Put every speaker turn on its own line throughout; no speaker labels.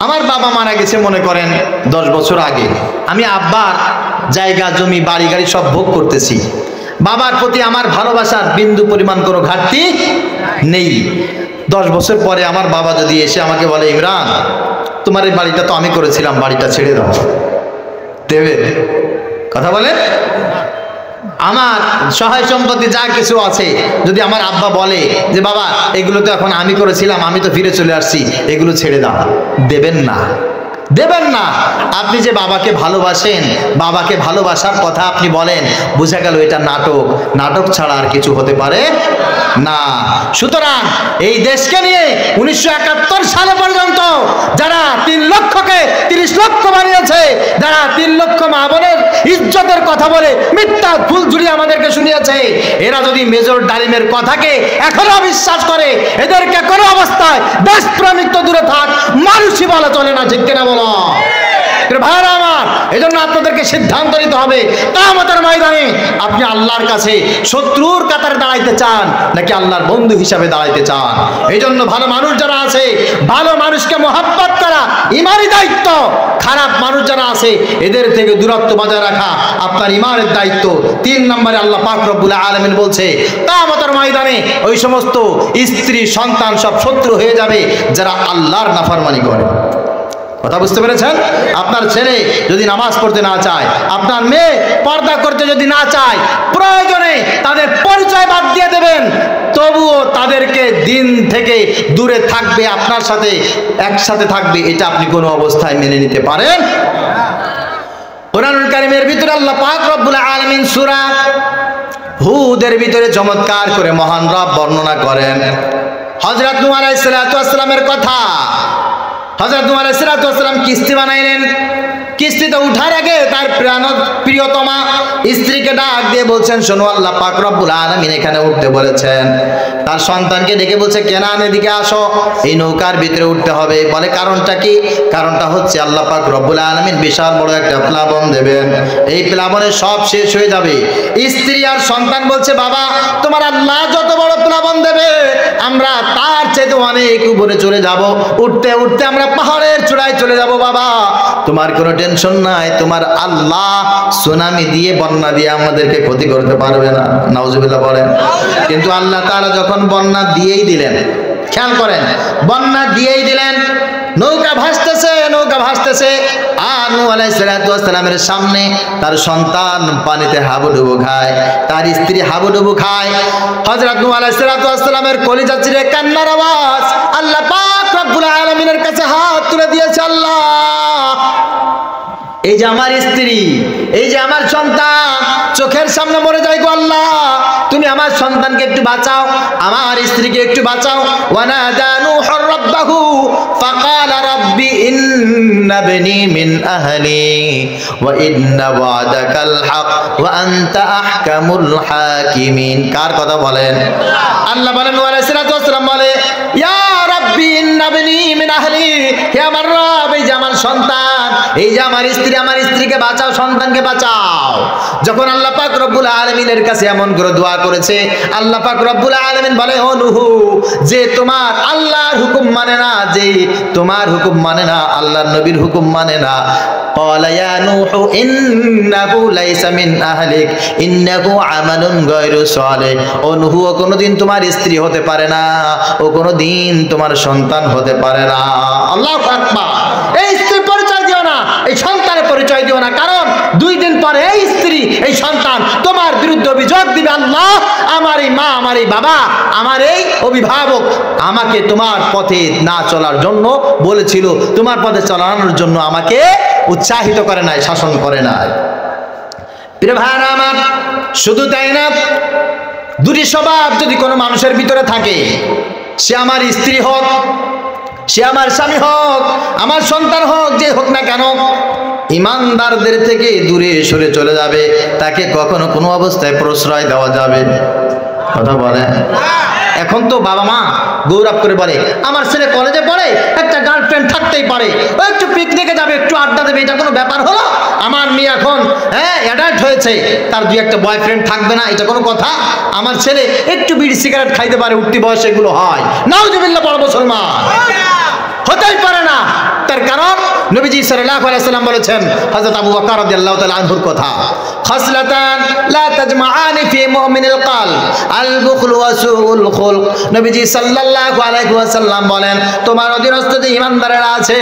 আমার বাবা মারা গেছে মনে করেন 10 বছর আগে, আমি আব্বার জায়গা জমি বাড়ি গাড়ি সব ভোগ করতেছি। বাবার প্রতি আমার ভালোবাসার বিন্দু পরিমাণ কোনো ঘাটতি নেই। 10 বছর পরে আমার বাবা যদি এসে আমাকে বলে, ইমরান তোমার এই বাড়িটা তো আমি করেছিলাম, বাড়িটা ছেড়ে দাও, দেবে? কথা বলেন? আমার সহায় সম্পত্তি যা কিছু আছে যদি আমার আব্বা বলে যে বাবা এগুলো তো এখন আমি করেছিলাম, আমি তো ফিরে চলে আসছি, এগুলো ছেড়ে দাও, দেবেন না? দেবেন না। আপনি যে বাবাকে ভালোবাসেন, বাবাকে ভালোবাসার কথা আপনি বলেন, বোঝা গেল এটা নাটক। নাটক ছাড়া আর কিছু হতে পারে না। সুতরাং এই দেশকে নিয়ে 1971 সালে পর্যন্ত যারা 3 লক্ষকে 30 লক্ষ বানিয়েছে, যারা 3 লক্ষ মা বোনের ইজ্জতের কথা বলে মিথ্যা ফুল ঝুড়িয়ে আমাদেরকে শুনিয়েছে, এরা যদি মেজর ডালিমের কথাকে এখনো বিশ্বাস করে, এদেরকে কোনো অবস্থায় দেশপ্রেমিক তো দূরে থাক, মানুষই বলা চলে না। ঠিক কিনা বলো ভাইরা আমার? এজন্য আপনাদেরকে সিদ্ধান্ত নিতে হবে, কিয়ামতের ময়দানে আপনি আল্লাহর কাছে শত্রুর কাতারে দাঁড়াইতে চান নাকি আল্লাহর বন্ধু হিসাবে দাঁড়াইতে চান? এই জন্য ভালো মানুষ যারা আছে, ভালো মানুষকে মহব্বত করা ইমানি দায়িত্ব। খারাপ মানুষ যারা আছে এদের থেকে দূরত্ব বজায় রাখা আপনার ইমানের দায়িত্ব। 3 নম্বরে আল্লাহ পাক রব্বুল আলামিন বলছে, কিয়ামতের ময়দানে ওই সমস্ত স্ত্রী সন্তান সব শত্রু হয়ে যাবে যারা আল্লাহর নাফরমানি করে। কথা বুঝতে পেরেছেন? আপনার ছেলে যদি নামাজ পড়তে না চায়, আপনার মেয়ে পর্দা করতে যদি না চায়, প্রয়োজনে তাদের পরিচয় বাদ দিয়ে দেবেন, তবুও তাদেরকে দিন থেকে দূরে থাকবে, আপনার সাথে একসাথে থাকবে, এটা আপনি কোনো অবস্থায় মেনে নিতে পারেন? কোরআনুল কারীমের ভিতরে আল্লাহ পাক রব্বুল আলামিন সূরা হুদের ভিতরে চমৎকার করে মহান রব বর্ণনা করেন হযরত নূহ আলাইহিস সালাতু ওয়াস সালামের কথা। হযরত নূহ আলাইহিস সালাতু ওয়াস সালাম কিস্তি বানাইলেন। কিস্তিতে উঠার আগে তার প্রিয়তমা স্ত্রীকে ডাক দিয়ে বলছেন, শোনো আল্লাহ পাক রব্বুল আলামিন এখানে উঠতে বলেছেন। তার সন্তানকে ডেকে বলছে, কেনান এদিকে আসো, এই নৌকার ভিতরে উঠতে হবে। বলে কারণটা কি? কারণটা হচ্ছে আল্লাহ পাক রব্বুল আলামিন বিশাল বড় একটা প্লাবন দেবেন, এই প্লাবনে সব শেষ হয়ে যাবে। স্ত্রী আর সন্তান বলছে, বাবা তোমার আল্লাহ যত বড় প্লাবন দেবে আমরা তার চেয়ে অনেক উপরে চলে যাব, উঠতে উঠতে আমরা পাহাড়ের চূড়ায় চলে যাব। বাবা তোমার কোনো টেনশন নাই, তোমার আল্লাহ সুনামি দিয়ে বন্যা দিয়ে আমাদেরকে ক্ষতি করতে পারবে না। নাউজুবিল্লাহ বলেন। কিন্তু আল্লাহ তাআলা যখন বন্যা দিয়েই দিলেন, খেয়াল করেন, বন্যা দিয়েই দিলেন, নৌকা ভাসতেছে, নৌকা ভাসতেছে, আর নূহ আলাইহিস সালাতু ওয়াস সালামের সামনে তার সন্তান পানিতে হাবুডুবু খায়, তার স্ত্রী হাবুডুবু খায়। হযরত নূহ আলাইহিস সালাতু ওয়াস সালামের কলিজা চিরে কান্নার আওয়াজ আল্লাহ পাক রব্বুল আলামিনের কাছে হাত তুলে দিয়েছে, আল্লাহ এই যে আমার স্ত্রী, এই যে আমার সন্তান চোখের সামনে মরে যায় গো আল্লাহ, তুমি আমার সন্তানকে একটু বাঁচাও, আমার স্ত্রীকে একটু বাঁচাও। ওয়ানাদা নূহু রাব্বাহু ফাকালা রাব্বি ইন্না ইবনি মিন আহলি ওয়া ইন্না ওয়াদাকাল হক ওয়া আনতা আহকামুল হাকিমিন। কার কথা বলেন? আল্লাহ বলেন, নূহ আলাইহিস সালাতু ওয়াস সালাম বলে, ইয়া রাব্বি ইন্না ইবনি মিন আহলি, হে আমার রব এই যে আমার সন্তান, এই যে আমার স্ত্রী, আমার স্ত্রীকে বাঁচাও, সন্তানকে বাঁচাও। যখন আল্লাহ পাক রব্বুল আলামিনের কাছে এমন করে দোয়া করেছে, আল্লাহ পাক রব্বুল আলামিন বলে, ও নূহ, যে তোমার আল্লাহর হুকুম মানে না, যে তোমার হুকুম মানে না, আল্লাহর নবীর হুকুম মানে না, قال يا نوح إنه ليس من أهلك إنه عمل غير صالح। ও নূহ, ও কোনোদিন তোমার স্ত্রী হতে পারে না, ও কোনোদিন তোমার সন্তান হতে পারে না। আল্লাহু আকবার। এই স্ত্রীর পরিচয় দিও না, এই সন্তানের পরিচয় দিও না, কারণ 2 দিন পরে এই স্ত্রী, এই সন্তান তোমার বিরুদ্ধে অভিযোগ দিবে, আল্লাহ আমার এই মা, আমার এই বাবা, আমার এই অভিভাবক আমাকে তোমার পথে না চলার জন্য বলেছিল, তোমার পথে চালানোর জন্য আমাকে উৎসাহিত করে নাই, শাসন করে নাই। প্রিয় ভাইরা আমার, শুধু তাই না, 2টি স্বভাব যদি কোনো মানুষের ভিতরে থাকে, সে আমার স্ত্রী হোক, সে আমার স্বামী হোক, আমার সন্তান হোক, যে হোক না কেন, ইমানদারদের থেকে দূরে সরে চলে যাবে, তাকে কখনো কোনো অবস্থায় প্রশ্রয় দেওয়া যাবে। কথা বলে। এখন তো বাবা মা গৌরব করে বলে, আমার ছেলে কলেজে পড়ে, একটা গার্লফ্রেন্ড থাকতেই পারে, ও একটু পিকনিকে যাবে, একটু আড্ডা দেবে, এটা কোনো ব্যাপার হলো? আমার মেয়ে এখন অ্যাডাল্ট হয়েছে, তার 2-1টা বয়ফ্রেন্ড থাকবে না, এটা কোনো কথা? আমার ছেলে একটু বিড়ি সিগারেট খাইতে পারে, উঠতি বয়সে এগুলো হয়। নাউজুবিল্লাহ, বড় মুসলমান হতেই পারে না। তার কারণ নবীজি সাল্লাল্লাহু আলাইহি ওয়াসাল্লাম বলেছেন হযরত আবু বকর রাদিয়াল্লাহু তাআলা আনহুর কথা, খাসলাতান লা তাজমাআনি ফি মুমিনিল কলব আল বুখল ওয়া সুউল খুলক। নবীজি সাল্লাল্লাহু আলাইহি ওয়াসাল্লাম বলেন, তোমার অধীনস্থ যে ঈমানদারেরা আছে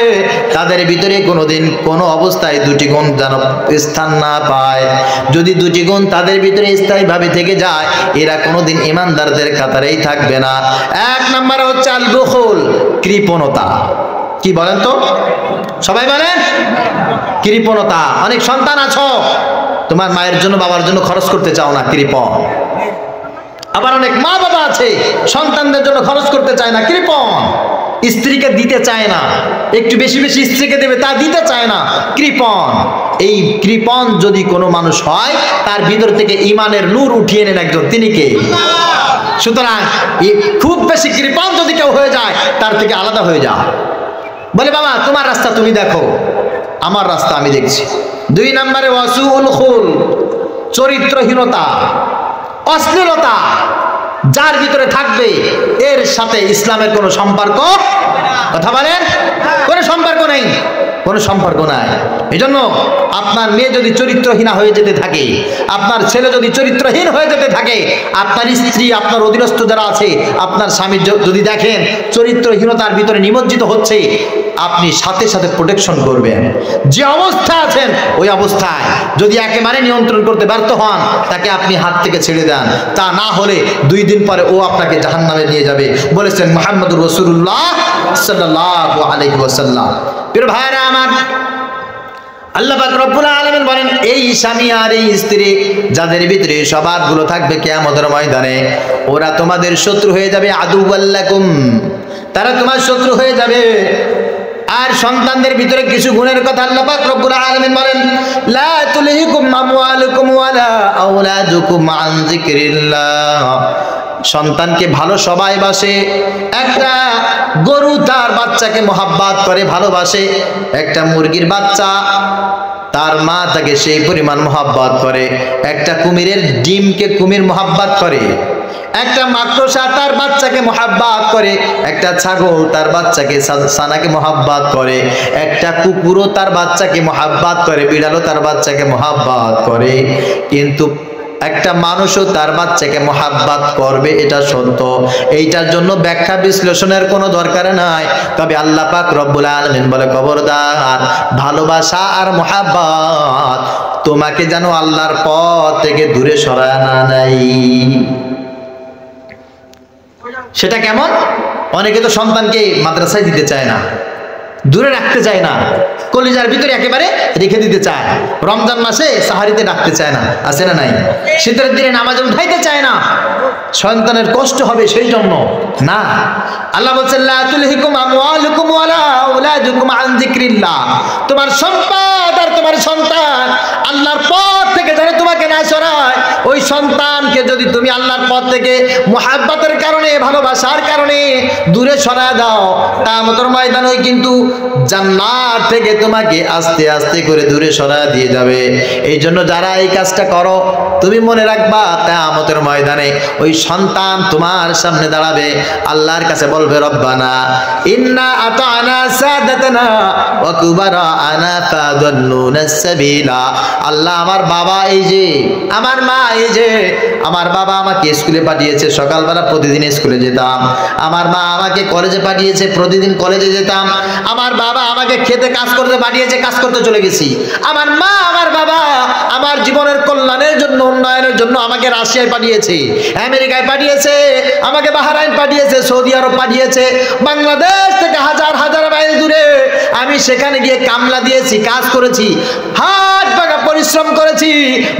তাদের ভিতরে কোনোদিন কোনো অবস্থায় দুটি গুণ যেন স্থান না পায়। যদি দুটি গুণ তাদের ভিতরে স্থায়ীভাবে থেকে যায়, এরা কোনোদিন ঈমানদারদের কাতারেই থাকবে না। এক নম্বরে হচ্ছে আল বুখল, কৃপণতা। কি বলেন তো সবাই বলেন? কৃপণতা। অনেক সন্তান আছো, তোমার মায়ের জন্য বাবার জন্য খরচ করতে চাও না, কৃপণ। আবার অনেক মা বাবা আছে সন্তানদের জন্য খরচ করতে চায় না, কৃপণ। স্ত্রীকে দিতে চায় না, একটু বেশি বেশি স্ত্রীকে দেবে তা দিতে চায় না, কৃপণ। এই কৃপণ যদি কোনো মানুষ হয়, তার ভিতর থেকে ঈমানের নূর উঠিয়ে নেন একজন, তিনি কে? সুতরাং খুব বেশি কৃপণ যদি কেউ হয়ে যায়, তার থেকে আলাদা হয়ে যা। বলে বাবা তোমার রাস্তা তুমি দেখো, আমার রাস্তা আমি দেখছি। দুই নম্বরে ওয়াসুউল খুল, চরিত্রহীনতা, অশ্লীলতা যার ভিতরে থাকবে এর সাথে ইসলামের কোনো সম্পর্ক, কথা বলেন, কোনো সম্পর্ক নেই, কোনো সম্পর্ক নাই। এই জন্য আপনার মেয়ে যদি চরিত্রহীনা হয়ে যেতে থাকে, আপনার ছেলে যদি চরিত্রহীন হয়ে যেতে থাকে, আপনার স্ত্রী, আপনার অধীনস্থ যারা আছে, আপনার স্বামী যদি দেখেন চরিত্রহীনতার ভিতরে নিমজ্জিত হচ্ছে, আপনি সাথে সাথে প্রোটেকশন করবেন। যে অবস্থা আছেন ওই অবস্থায় যদি একেবারে নিয়ন্ত্রণ করতে ব্যর্থ হন, তাকে আপনি হাত থেকে ছেড়ে দেন। তা না হলে 2 দিন পরে ও আপনাকে জাহান্নামে নিয়ে যাবে, বলেছেন মুহাম্মদুর রাসূলুল্লাহ সাল্লাল্লাহু আলাইহি ওয়াসাল্লাম। প্রিয় ভাইরা আমার, আল্লাহ পাক রব্বুল আলামিন বলেন, এই স্বামী আর এই স্ত্রী যাদের ভিতরে স্বভাবগুলো থাকবে কিয়ামতের ময়দানে, ওরা তোমাদের শত্রু হয়ে যাবে, আদুওয়াল্লাকুম, তারা তোমার শত্রু হয়ে যাবে। আর সন্তানদের ভিতরে কিছু গুণের কথা আল্লাহ পাক রব্বুল আলামিন বলেন, লা তুলহিকুম আমওয়ালুকুম ওয়ালা আওলাদুকুম আন যিকরিল্লাহ। সন্তানকে ভালো সবাই বাসে। একটা গরু তার বাচ্চাকে মহাব্বত করে, ভালোবাসে। একটা মুরগির বাচ্চা তার মা তাকে সেই পরিমাণ মহাব্বত করে। একটা কুমিরের ডিমকে কুমির মহাব্বত করে। একটা মাকড়সা তার বাচ্চাকে মহাব্বত করে। একটা ছাগল তার বাচ্চাকে ছানাকে মহাব্বত করে। একটা কুকুরও তার বাচ্চাকে মহাব্বত করে। বিড়ালও তার বাচ্চাকে মহাব্বত করে। কিন্তু একটা মানুষও তার বাচ্চাকে মহাব্বত করবে, এটা সত্য। এইটার জন্য ব্যাখ্যা বিশ্লেষণের কোনো দরকার নাই। তবে আল্লাহ পাক রব্বুল আলামিন বলে, খবরদার, ভালোবাসা আর মহাব্বত তোমাকে যেন আল্লাহর পথ থেকে দূরে সরায় না নাই। সেটা কেমন? অনেকে তো সন্তানকে মাদ্রাসায় দিতে চায় না, দূরে রাখতে চায় না, কলিজার ভিতরে একেবারে রেখে দিতে চায়। রমজান মাসে সাহারিতে ডাকতে চায় না, আছে না নাই? শীতের দিনে নামাজে উঠাইতে চায় না, সন্তানের কষ্ট হবে সেই জন্য না। আল্লাহ বলছেন, লা তুলহিকুম আমওয়ালুকুম ওয়ালা আওলাদুকুম আন যিকরিল্লাহ। তোমার সম্পদ আর তোমার সন্তান আল্লাহর পথ থেকে যেন তোমাকে না সরায়। ওই সন্তানকে যদি তুমি আল্লাহর পথ থেকে মুহাব্বতের কারণে, ভালোবাসার কারণে দূরে সরায় দাও, কিয়ামতের ময়দানে কিন্তু জান্নাত থেকে তোমাকে আস্তে আস্তে করে দূরে সরায় দিয়ে যাবে। এই জন্য যারা এই কাজটা করো, তুমি মনে রাখবা কিয়ামতের ময়দানে ওই সন্তান তোমার সামনে দাঁড়াবে, আল্লাহর কাছে বলবে, রব্বানা ইন্না আতানা সাদাতানা ওয়া কুবারানা ফাদাল্লুনা সাবিলা। আল্লাহ, আমার বাবা এই যে, আমার মা এই যে, আমার বাবা আমাকে স্কুলে পাঠিয়েছে, সকালবেলা প্রতিদিন স্কুলে যেতাম। আমার মা আমাকে কলেজে পাঠিয়েছে, প্রতিদিন কলেজে যেতাম। আমার বাবা আমাকে খেতে কাজ করতে পাঠিয়েছে, কাজ করতে চলে গেছি। আমার মা, আমার বাবা আমার জীবনের কল্যাণের জন্য, উন্নয়নের জন্য আমাকে রাশিয়ায় পাঠিয়েছে, আমেরিকায় পাঠিয়েছে, আমাকে বাহরাইন পাঠিয়েছে, সৌদি আরব পাঠিয়েছে, বাংলাদেশ থেকে হাজার হাজার মাইল দূরে আমি সেখানে গিয়ে কামলা দিয়েছি, কাজ করেছি, হাত ভাঙা পরিশ্রম করেছি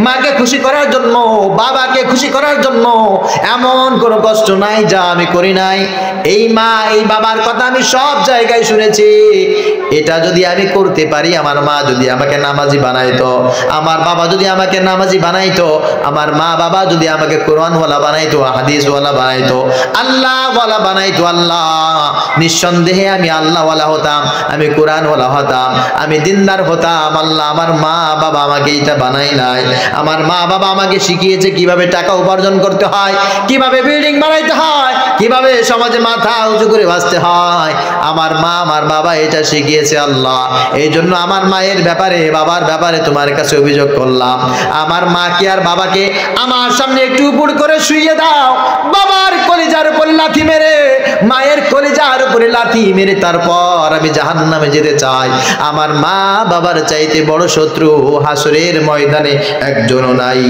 মাকে খুশি করার জন্য, বাবাকে খুশি করার জন্য। এমন কোনো কষ্ট নাই যা আমি করি নাই। এই মা, এই বাবার কথা আমি সব জায়গায় শুনেছি। এটা যদি আমি করতে পারি, আমার মা যদি আমাকে নামাজি বানাইতো, আমার বাবা যদি আমাকে নামাজি বানাইতো, আমার মা বাবা যদি আমাকে কোরআনওয়ালা বানাইতো, হাদিসওয়ালা বানাইতো, আল্লাহওয়ালা বানাইতো, আল্লাহ, নিঃসন্দেহে আমি আল্লাহওয়ালা হতাম, আমি কোরআনওয়ালা হতাম, আমি দিনদার হতাম। আল্লাহ, আমার মা বাবা আমাকে এটা বানাই নাই। আমার মা বাবা আমাকে শিখিয়েছে কিভাবে টাকা উপার্জন করতে হয়, কিভাবে বিল্ডিং বানাইতে হয়, কিভাবে সমাজে মাথা উঁচু করে বাঁচতে হয় আমার মা আমার বাবা এটা শিখিয়েছে আল্লাহ। এই জন্য আমার মায়ের ব্যাপারে বাবার ব্যাপারে তোমার কাছে অভিযোগ করলাম। আমার মাকে আর বাবাকে আমার সামনে একটু উপর করে শুইয়ে দাও, বাবার কলিজার উপর লাথি মেরে, মায়ের কলিজার উপরে লাথি মেরে তারপর আমি জাহান্নামে যেতে চাই। আমার মা বাবার চাইতে বড় শত্রু হাসরের ময়দানে একজনও নাই।